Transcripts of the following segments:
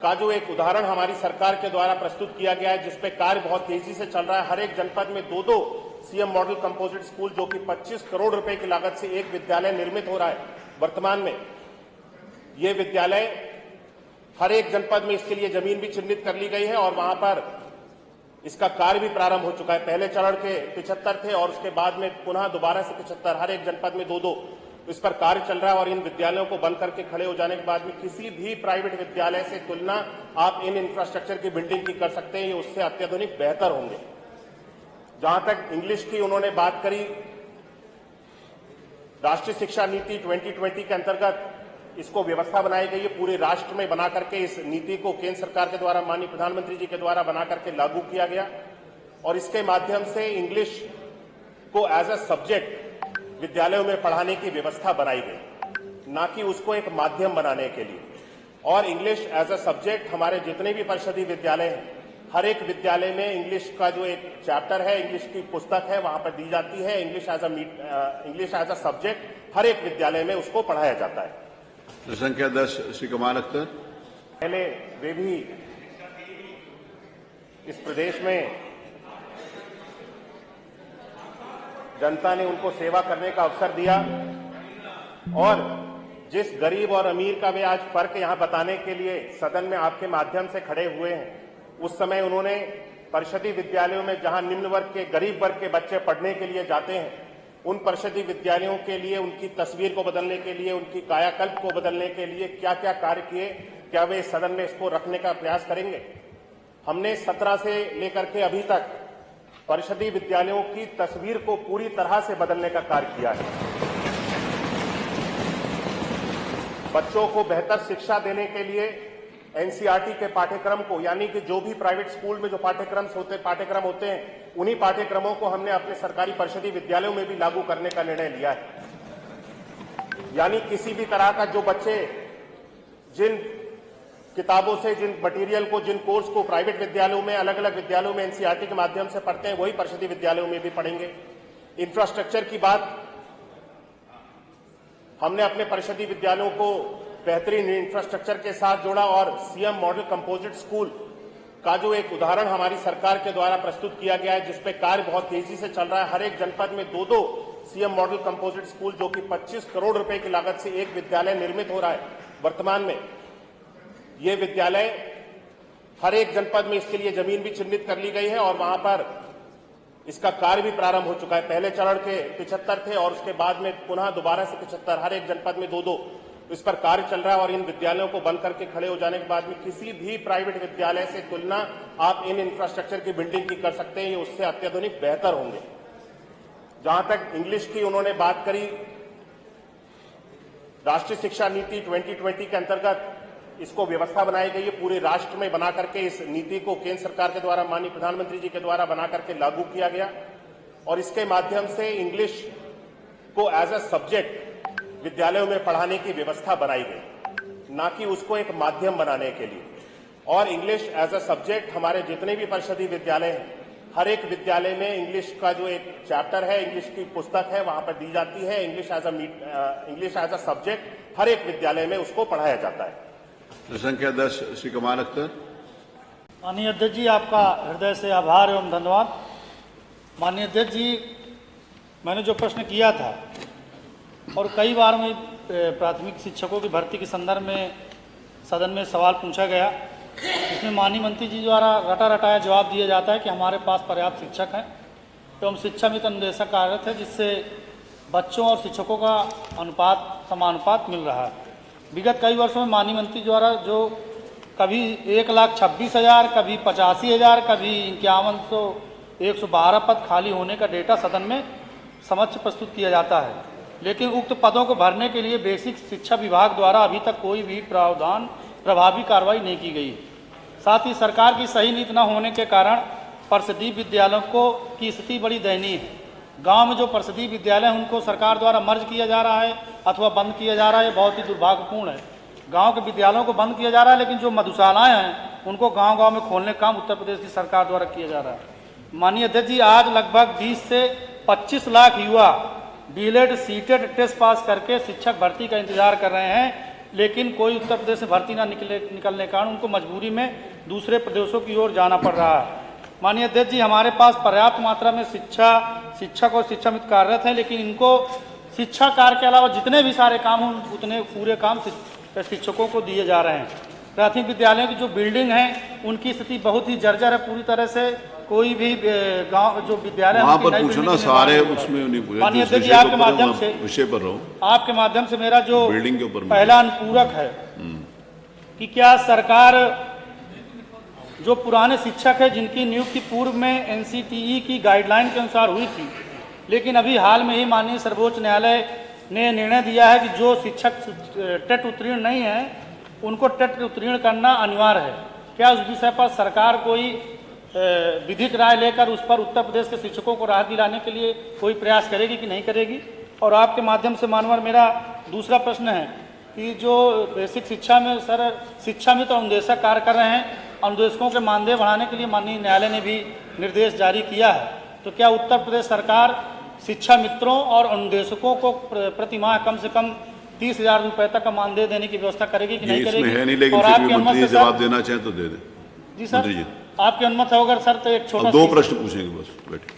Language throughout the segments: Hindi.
का जो एक उदाहरण हमारी सरकार के द्वारा प्रस्तुत किया गया है, जिसपे कार्य बहुत तेजी से चल रहा है। हर एक जनपद में दो सीएम मॉडल कंपोजिट स्कूल, जो कि 25 करोड़ रुपए की लागत से एक विद्यालय निर्मित हो रहा है। वर्तमान में ये विद्यालय हर एक जनपद में इसके लिए जमीन भी चिन्हित कर ली गई है और वहां पर इसका कार्य भी प्रारंभ हो चुका है। पहले चरण के 75 थे और उसके बाद में पुनः दोबारा से 75, हर एक जनपद में दो इस पर कार्य चल रहा है। और इन विद्यालयों को बंद करके खड़े हो जाने के बाद में किसी भी प्राइवेट विद्यालय से तुलना आप इन इंफ्रास्ट्रक्चर की बिल्डिंग की कर सकते हैं, ये उससे अत्याधुनिक बेहतर होंगे। जहां तक इंग्लिश की उन्होंने बात करी, राष्ट्रीय शिक्षा नीति 2020 के अंतर्गत इसको व्यवस्था बनाई गई है। पूरे राष्ट्र में बना करके इस नीति को केंद्र सरकार के द्वारा, माननीय प्रधानमंत्री जी के द्वारा बना करके लागू किया गया और इसके माध्यम से इंग्लिश को एज अ सब्जेक्ट विद्यालयों में पढ़ाने की व्यवस्था बनाई गई, ना कि उसको एक माध्यम बनाने के लिए। और इंग्लिश एज अ सब्जेक्ट हमारे जितने भी परिषदीय विद्यालय हैं, हर एक विद्यालय में इंग्लिश का जो एक चैप्टर है, इंग्लिश की पुस्तक है, वहां पर दी जाती है। इंग्लिश एज अ सब्जेक्ट हर एक विद्यालय में उसको पढ़ाया जाता है। संख्या 10 श्री कमाल अख्तर। पहले वे भी इस प्रदेश में जनता ने उनको सेवा करने का अवसर दिया और जिस गरीब और अमीर का वे आज फर्क यहां बताने के लिए सदन में आपके माध्यम से खड़े हुए हैं, उस समय उन्होंने परिषदीय विद्यालयों में जहां निम्न वर्ग के, गरीब वर्ग के बच्चे पढ़ने के लिए जाते हैं, उन परिषदीय विद्यालयों के लिए, उनकी तस्वीर को बदलने के लिए, उनकी कायाकल्प को बदलने के लिए क्या क्या कार्य किए, क्या वे सदन में इसको रखने का प्रयास करेंगे? हमने 17 से लेकर के अभी तक परिषदीय विद्यालयों की तस्वीर को पूरी तरह से बदलने का कार्य किया है। बच्चों को बेहतर शिक्षा देने के लिए एनसीईआरटी के पाठ्यक्रम को, यानी कि जो भी प्राइवेट स्कूल में जो पाठ्यक्रम होते हैं, उन्हीं पाठ्यक्रमों को हमने अपने सरकारी परिषदीय विद्यालयों में भी लागू करने का निर्णय लिया है। यानी किसी भी तरह का जो बच्चे जिन किताबों से, जिन मटेरियल को, जिन कोर्स को प्राइवेट विद्यालयों में, अलग अलग विद्यालयों में एनसीईआरटी के माध्यम से पढ़ते हैं, वही परिषदीय विद्यालयों में भी पढ़ेंगे। इंफ्रास्ट्रक्चर की बात, हमने अपने परिषदीय विद्यालयों को बेहतरीन इंफ्रास्ट्रक्चर के साथ जोड़ा और सीएम मॉडल कंपोजिट स्कूल का जो एक उदाहरण हमारी सरकार के द्वारा प्रस्तुत किया गया है, जिसपे कार्य बहुत तेजी से चल रहा है। हर एक जनपद में दो सीएम मॉडल कंपोजिट स्कूल, जो कि 25 करोड़ रुपए की लागत से एक विद्यालय निर्मित हो रहा है। वर्तमान में ये विद्यालय हर एक जनपद में इसके लिए जमीन भी चिन्हित कर ली गई है और वहां पर इसका कार्य भी प्रारंभ हो चुका है। पहले चरण के 75 थे और उसके बाद में पुनः दोबारा से 75, हर एक जनपद में दो इस पर कार्य चल रहा है। और इन विद्यालयों को बंद करके खड़े हो जाने के बाद में किसी भी प्राइवेट विद्यालय से तुलना आप इन इंफ्रास्ट्रक्चर की बिल्डिंग की कर सकते हैं, ये उससे अत्याधुनिक बेहतर होंगे। जहां तक इंग्लिश की उन्होंने बात करी, राष्ट्रीय शिक्षा नीति 2020 के अंतर्गत इसको व्यवस्था बनाई गई है। पूरे राष्ट्र में बना करके इस नीति को केंद्र सरकार के द्वारा, माननीय प्रधानमंत्री जी के द्वारा बना करके लागू किया गया और इसके माध्यम से इंग्लिश को एज अ सब्जेक्ट विद्यालयों में पढ़ाने की व्यवस्था बनाई गई, ना कि उसको एक माध्यम बनाने के लिए। और इंग्लिश एज अ सब्जेक्ट हमारे जितने भी परिषदीय विद्यालय हैं, हर एक विद्यालय में इंग्लिश का जो एक चैप्टर है, इंग्लिश की पुस्तक है, वहां पर दी जाती है। इंग्लिश एज अ सब्जेक्ट हर एक विद्यालय में उसको पढ़ाया जाता है। संख्या 10 श्री कमाल अख्तर। माननीय अध्यक्ष जी, आपका हृदय से आभार एवं धन्यवाद। माननीय अध्यक्ष जी, मैंने जो प्रश्न किया था और कई बार में प्राथमिक शिक्षकों की भर्ती के संदर्भ में सदन में सवाल पूछा गया, इसमें माननीय मंत्री जी द्वारा रटाया जवाब दिया जाता है कि हमारे पास पर्याप्त शिक्षक हैं एवं शिक्षा मित्र अनुदेशक कार्यरत है, जिससे बच्चों और शिक्षकों का समानुपात मिल रहा है। विगत कई वर्षों में माननीय मंत्री द्वारा जो कभी 1,26,000, कभी 85,000, कभी 5100, 112 पद खाली होने का डेटा सदन में समक्ष प्रस्तुत किया जाता है, लेकिन उक्त पदों को भरने के लिए बेसिक शिक्षा विभाग द्वारा अभी तक कोई भी प्रभावी कार्रवाई नहीं की गई। साथ ही सरकार की सही नीति न होने के कारण परिषदीय विद्यालयों की स्थिति बड़ी दयनीय है। गांव में जो परिषदीय विद्यालय हैं, उनको सरकार द्वारा मर्ज किया जा रहा है अथवा बंद किया जा रहा है, बहुत ही दुर्भाग्यपूर्ण है। गांव के विद्यालयों को बंद किया जा रहा है, लेकिन जो मधुशालाएं हैं उनको गांव-गांव में खोलने का काम उत्तर प्रदेश की सरकार द्वारा किया जा रहा है। माननीय अध्यक्ष जी, आज लगभग 20 से 25 लाख युवा डीएलएड सीटेड टेस्ट पास करके शिक्षक भर्ती का इंतजार कर रहे हैं, लेकिन कोई उत्तर प्रदेश से भर्ती ना निकलने के कारण उनको मजबूरी में दूसरे प्रदेशों की ओर जाना पड़ रहा है। माननीय अध्यक्ष जी, हमारे पास पर्याप्त मात्रा में शिक्षक और शिक्षामित्र कार्यरत हैं, लेकिन इनको शिक्षा कार्य के अलावा जितने भी सारे काम हों उतने पूरे काम शिक्षकों को दिए जा रहे हैं। प्राथमिक विद्यालयों की जो बिल्डिंग है उनकी स्थिति बहुत ही जर्जर है पूरी तरह से। कोई भी गांव जो विद्यालय वहाँ पर पूछना, सारे उसमें नहीं पूछा। माननीय अध्यक्ष जी, आपके माध्यम से विषय पर रहो, आपके माध्यम से मेरा जो बिल्डिंग के ऊपर पहला अनुपूरक है कि क्या सरकार जो पुराने शिक्षक है जिनकी नियुक्ति पूर्व में एनसीटीई की गाइडलाइन के अनुसार हुई थी, लेकिन अभी हाल में ही माननीय सर्वोच्च न्यायालय ने निर्णय दिया है कि जो शिक्षक टेट उत्तीर्ण नहीं है उनको टेट उत्तीर्ण करना अनिवार्य है, क्या उस विषय पर सरकार कोई विधिक राय लेकर उस पर उत्तर प्रदेश के शिक्षकों को राहत दिलाने के लिए कोई प्रयास करेगी कि नहीं करेगी? और आपके माध्यम से मानवर मेरा दूसरा प्रश्न है कि जो बेसिक शिक्षा में सर शिक्षामित्र और अनुदेशक कार्य कर रहे हैं, अनुदेशकों के मानदेय बढ़ाने के लिए माननीय न्यायालय ने भी निर्देश जारी किया है, तो क्या उत्तर प्रदेश सरकार शिक्षा मित्रों और अनुदेशकों को प्रति माह कम से कम 30,000 रुपए तक का मानदेय देने की व्यवस्था करेगी कि नहीं करेगी? है नहीं, लेकिन और आपकी अनुमति से जवाब देना चाहें तो दे दे। जी सर, आपकी अनुमति है अगर सर तो एक छोटा दो प्रश्न पूछेंगे बस, बैठे,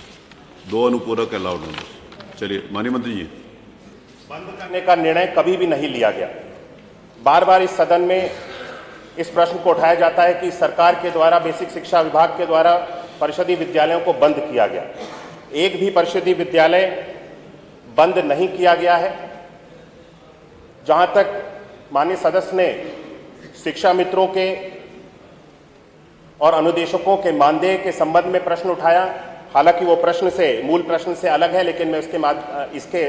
दो अनुपूरक अलाउड हैं बस। चलिए माननीय मंत्री जी। बंद करने का निर्णय कभी भी नहीं लिया गया। बार बार इस सदन में इस प्रश्न को उठाया जाता है कि सरकार के द्वारा बेसिक शिक्षा विभाग के द्वारा परिषदीय विद्यालयों को बंद किया गया। एक भी परिषदीय विद्यालय बंद नहीं किया गया है। जहां तक माननीय सदस्य ने शिक्षा मित्रों के और अनुदेशकों के मानदेय के संबंध में प्रश्न उठाया, हालांकि वो प्रश्न से मूल प्रश्न से अलग है, लेकिन मैं इसके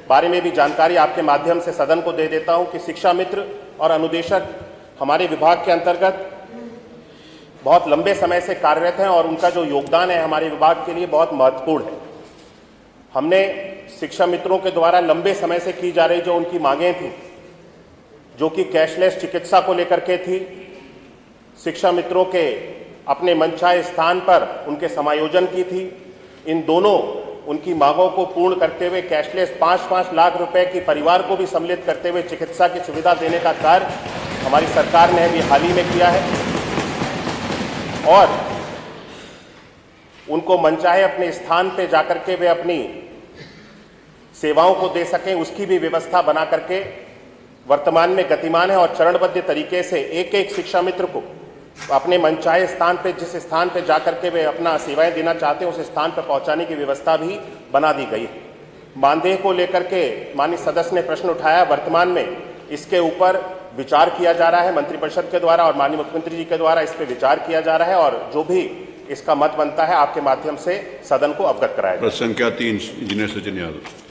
बारे में भी जानकारी आपके माध्यम से सदन को दे देता हूं कि शिक्षा मित्र और अनुदेशक हमारे विभाग के अंतर्गत बहुत लंबे समय से कार्यरत हैं और उनका जो योगदान है हमारे विभाग के लिए बहुत महत्वपूर्ण है। हमने शिक्षा मित्रों के द्वारा लंबे समय से की जा रही जो उनकी मांगें थी, जो कि कैशलेस चिकित्सा को लेकर के थी, शिक्षा मित्रों के अपने मनचाहे स्थान पर उनके समायोजन की थी, इन दोनों उनकी मांगों को पूर्ण करते हुए कैशलेस 5-5 लाख रुपए की परिवार को भी सम्मिलित करते हुए चिकित्सा की सुविधा देने का कार्य हमारी सरकार ने अभी हाल ही में किया है और उनको मनचाहे अपने स्थान पे जाकर के वे अपनी सेवाओं को दे सकें, उसकी भी व्यवस्था बना करके वर्तमान में गतिमान है और चरणबद्ध तरीके से एक एक शिक्षा मित्र को अपने मनचाहे स्थान पे, जिस स्थान पे जाकर के वे अपना सेवाएं देना चाहते हैं उस स्थान पर पहुंचाने की व्यवस्था भी बना दी गई है। मानदेय को लेकर के माननीय सदस्य ने प्रश्न उठाया, वर्तमान में इसके ऊपर विचार किया जा रहा है मंत्रिपरिषद के द्वारा और माननीय मुख्यमंत्री जी के द्वारा इस पर विचार किया जा रहा है और जो भी इसका मत बनता है आपके माध्यम से सदन को अवगत कराया जाए। प्रश्न संख्या 3 इंजीनियर सचिन यादव।